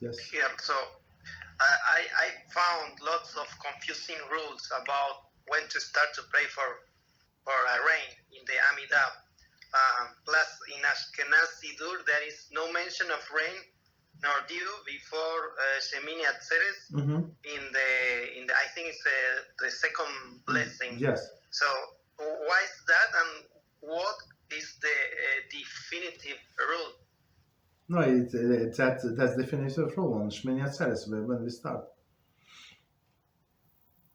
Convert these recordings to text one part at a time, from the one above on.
Yes. here. So I found lots of confusing rules about when to start to pray for a rain in the Amidah. Plus, in Ashkenaz Sidur, there is no mention of rain nor dew before Shemoneh Atzeres. In the I think it's the second blessing. Yes. So why is that, and what is the definitive rule? No, that's the definitive rule on Shemoneh Atzeres when we start.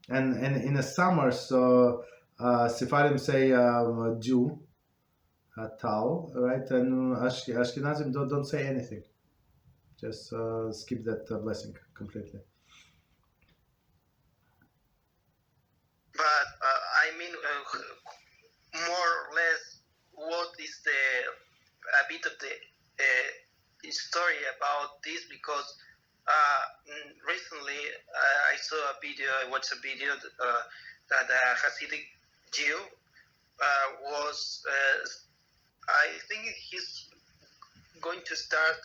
And in the summer, so Sephardim say dew, tal, right? And Ashkenazim don't say anything. Just skip that blessing completely. But I mean, more or less, what is a bit of the story about this? Because recently I saw a video. I watched a video that a Hasidic Jew was. I think he's going to start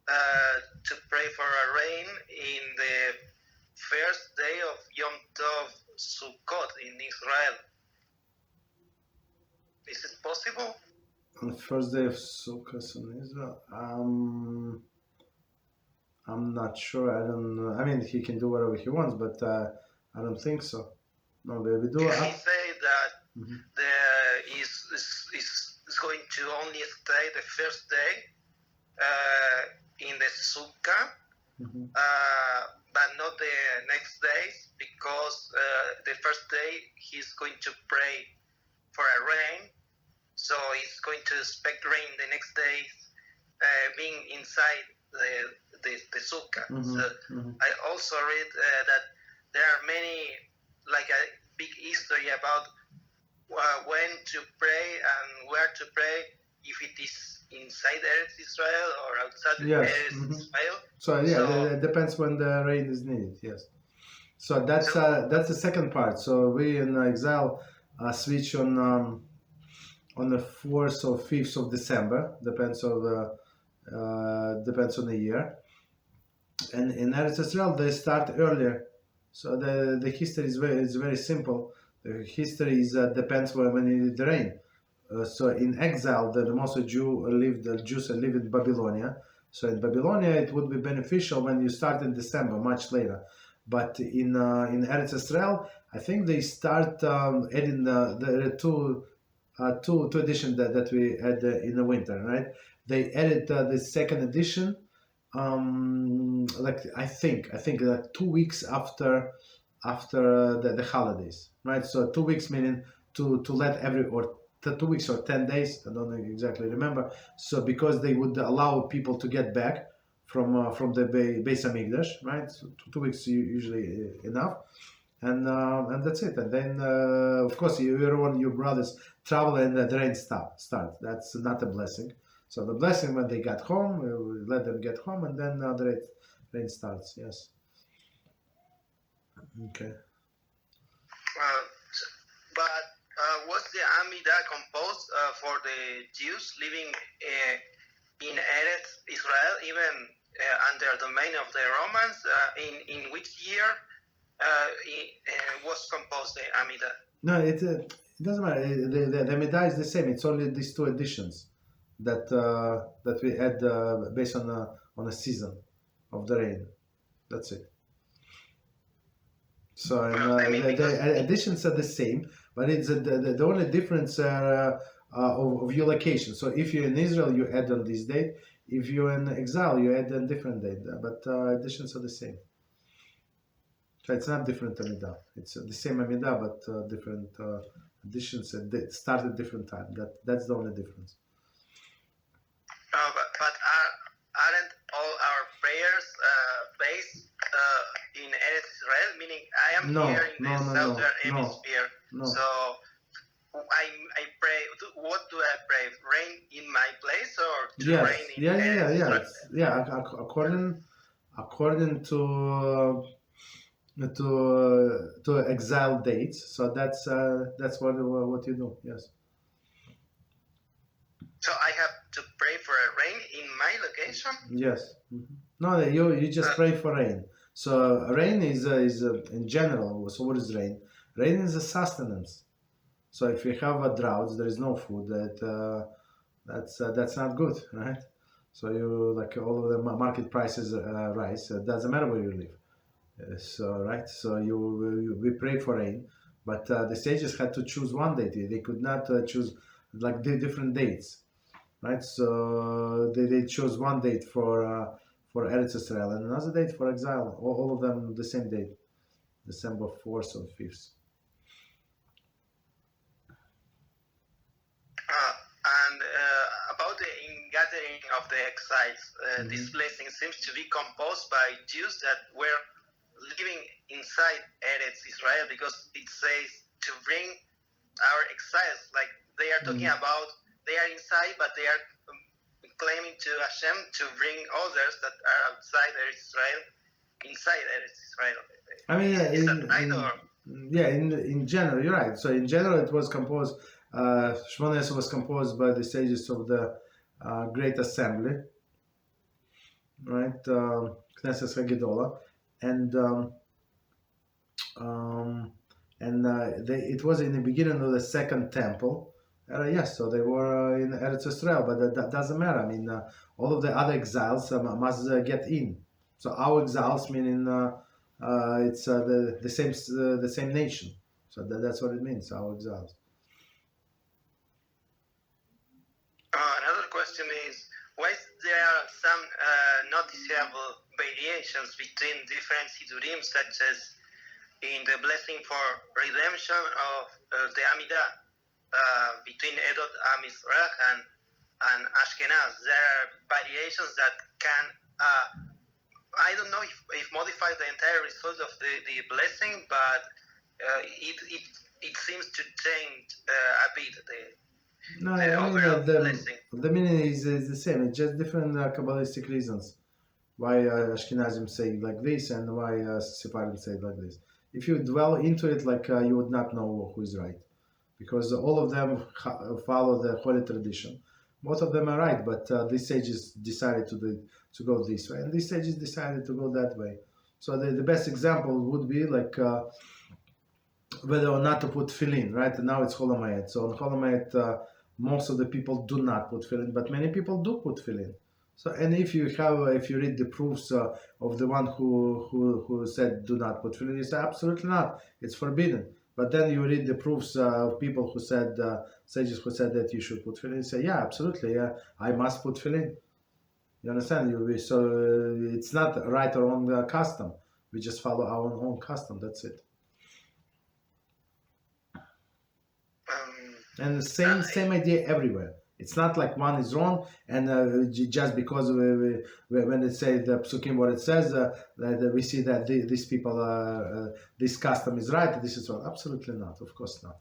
to pray for a rain in the first day of Yom Tov Sukkot in Israel. Is it possible? On the first day of Sukkot in Israel, I'm not sure. I don't know. I mean, he can do whatever he wants, but I don't think so. No, we do. He said that is going to only stay the first day in the Sukkah, but not the next days, because the first day he's going to pray for a rain, so he's going to expect rain the next day, being inside the Sukkah. So I also read that there are many, like a big history about when to pray and where to pray, if it is inside Eretz Israel or outside Eretz Israel. So it depends when the rain is needed. Yes. So that's the second part. So we in exile switch on the 4th or 5th of December, depends on the year. And in Eretz Israel they start earlier. So the history is very simple. The history is depends when you need the rain. So in exile, the most Jews live in Babylonia. So in Babylonia, it would be beneficial when you start in December, much later. But in Eretz Israel, I think they start adding the two editions that we had in the winter, right? They added the second edition, like I think 2 weeks after the holidays, right? So 2 weeks meaning to let 2 weeks or 10 days, I don't exactly remember. So because they would allow people to get back from the Beis Hamikdash, right? So 2 weeks usually enough, and that's it. And then of course your brothers travel and the rain start. That's not a blessing. So the blessing when they got home, we let them get home, and then the rain starts. Yes. Okay. But was the Amidah composed for the Jews living in Eretz Israel, even under the domain of the Romans? In which year was composed the Amidah? No, it doesn't matter. The Amidah is the same. It's only these two editions that we had based on a season of the rain. That's it. So the additions are the same, but it's the only difference of your location. So if you're in Israel, you add on this date. If you're in exile, you add on different date. But additions are the same. So it's not different Amidah. It's the same Amidah, but different additions start at different time. That's the only difference. But aren't all our prayers based in Eretz Israel? Meaning, I am here in the southern hemisphere. So I pray. What do I pray? Rain in my place or rain in Eretz Israel? According to exile dates. So that's what you do. Yes. So I have to pray for a rain in my location? Yes. No, you just pray for rain. So rain is in general. So what is rain? Rain is a sustenance. So if you have a drought, there is no food. That's not good, right? So you like all of the market prices rise. It doesn't matter where you live. So right. So we pray for rain, but the sages had to choose one date. They could not choose like different dates, right? So they chose one date for Eretz Israel and another date for exile. All of them the same date, December 4th or 5th. And about the ingathering of the exiles, this blessing seems to be composed by Jews that were living inside Eretz Israel, because it says to bring our exiles. Like they are talking about, they are inside, but they are claiming to Hashem to bring others that are outside Eretz Israel, inside Eretz Israel. I mean, is that right? Yeah, in general, you're right. So in general, it was composed. Shemoneh was composed by the sages of the Great Assembly, right? Knesset Hagedolah, and it was in the beginning of the Second Temple. Yes, so they were in Eretz Israel, but that doesn't matter. I mean, all of the other exiles must get in. So our exiles, meaning it's the same nation. So that's what it means, our exiles. Another question is, why there are some noticeable variations between different Sidurim, such as in the blessing for redemption of the Amidah between Edot Amizrach and Ashkenaz. There are variations that can, I don't know if modify the entire result of the blessing, but it seems to change a bit No, the I mean, overall blessing. the meaning is the same. It's just different Kabbalistic reasons why Ashkenazim say it like this and why Sephardim say it like this. If you dwell into it, like you would not know who is right, because all of them follow the holy tradition. Both of them are right, but these sages decided to go this way, and these sages decided to go that way. So the best example would be like whether or not to put tefillin, right? And now it's Chol HaMoed. So on Chol HaMoed, most of the people do not put tefillin, but many people do put tefillin. So, and if you read the proofs of the one who said do not put tefillin, you say absolutely not, it's forbidden. But then you read the proofs of people who said, sages who said that you should put tefillin, you say, yeah, absolutely, I must put tefillin. You understand? So it's not right or wrong custom. We just follow our own custom. That's it. And the same idea everywhere. It's not like one is wrong, and just because when it says the psukim what it says, that we see that these people, this custom is right, this is wrong. Absolutely not. Of course not.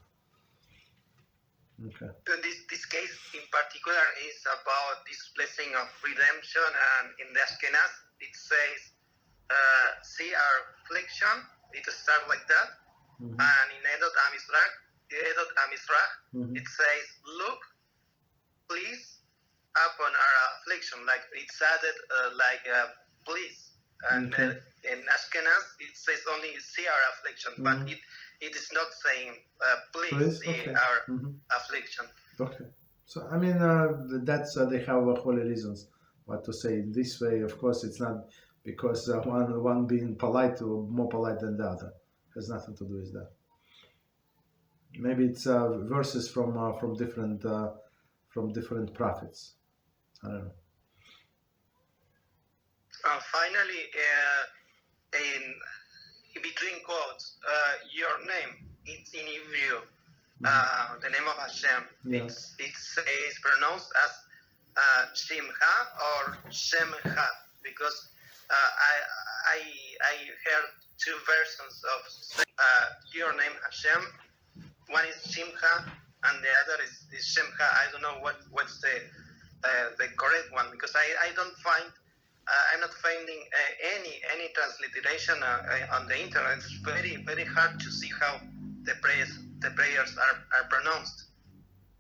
Okay. This case in particular is about this blessing of redemption, and in the Ashkenaz it says, see our affliction. It starts like that, and in Edot Amizrach, it says, look, please, upon our affliction. Like it's added please. And in Ashkenaz, it says only see our affliction, but it is not saying please see our affliction. Okay. So, I mean, that's they have holy reasons what to say in this way. Of course, it's not because one being polite or more polite than the other. It has nothing to do with that. Maybe it's verses from different prophets. I don't know. Finally, in between quotes, your name, it's in Hebrew, the name of Hashem. Yeah. It says pronounced as Shimcha or Shemcha, because I heard two versions of your name Hashem. One is Shimcha and the other is Shemcha. I don't know what's the correct one, because I don't find I'm not finding any transliteration on the internet. It's very, very hard to see how the prayers are pronounced.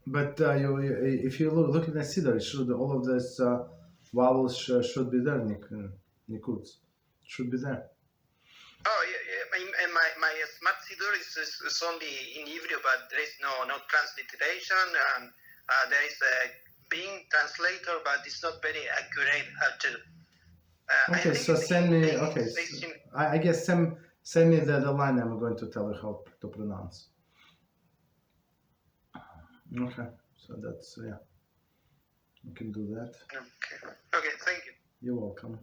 But if you look at the Siddur, all of these vowels should be there, Nick. Nikuds. Should be there. Oh, yeah. And my smart Siddur is only in Hebrew, but there is no transliteration, and there is a Bing translator, but it's not very accurate how to. Okay, so send me. Okay, I guess send me the line. I'm going to tell you how to pronounce. Okay, so that's you can do that. Okay, thank you. You're welcome.